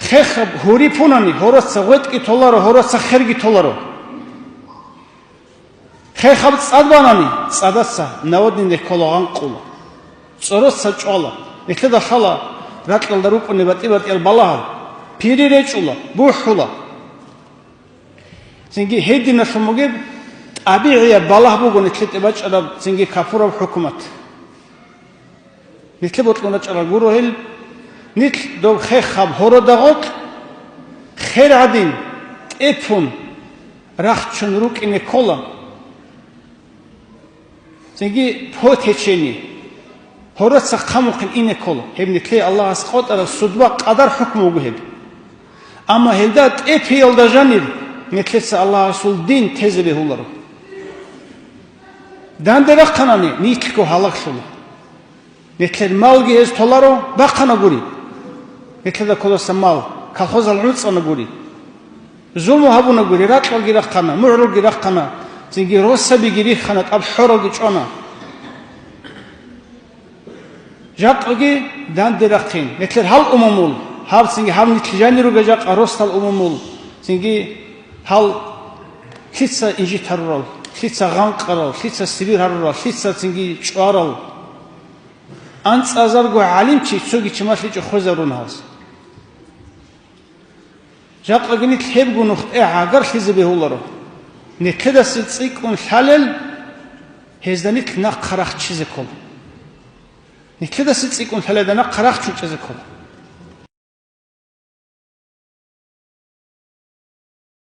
ხეხა ჰური ფუნანი ჰოროცა ვეტკი თოლარო ჰოროცა ხერგი თოლარო ხეხა წადბანანი წადასა ნავოდინე ქოლოღან ყულა წოროცა ჭოლა ეხლა ხალა რატყელდა რუპნე ბატიბატიალ ბალა ფირი რეჭულა ბუჰულა ზინგი ჰედინა შომოგებ აბიია ბალა ბუგონე ქეტება ჭარა ზინგი ქაფურა ჰუკუმათ ნიკლე ბოტლონა ჭარა გუროჰელ ნიკლ დო ხეხა ჰოროდაღოთ ხერადინ ეთუნ რახჩუნ რუკინე ქოლა ზინგი ფოთეჩენი ჰოროცა ხამუხინ ინე ქოლა ჰებნი ქე ალლაჰს ყოტარა სუდვა ყადარ ჰუკმ უგუჰებ ამა ჰელდა ეთიელ და ჟანირ ნიკლეცა ალლაჰს ულ დინ თეზებე ჰულარო დანდერა ხანანი ნიკლკო ჰალახშულა ნიკლერ მალგი ეს თოლარო ბახანა გური ნიკლდა ქოლოსა მალ ქალხოზალ რუწონა გური ზულმუ ჰაბუნა გური რატყალ გირახანა მურულ გირახანა ზინგი როსები გირიხანა ტაბჰოროგი ჭონა ჟაყგი დანდერა ხინ ნიკლერ ჰალ უმუმულ ჰალ ზინგი ჰალ ნიკლ ჟანირო გეჟაყა როსტალ უმუმულ ზინგი ჰალ ქიცა ინჟითარულ ქიცა ღანყრალ ქიცა სიბირარულ ქიცა ზინგი ჭვარალ ანც აზარგო ალიმჩი ცუგი ჩმასლიჭო ხოზარუნავს ჟაყგინი ხებგუნ ხე აგარ ხიზბე ჰულარო ნიქედასი წიკუნ ხალელ ჰეზდანი ხნა ხარახ ჩიზე ქოლ ნიქედასი წიკუნ ხალედანა ხარახ ჩუჭეზე ქოლ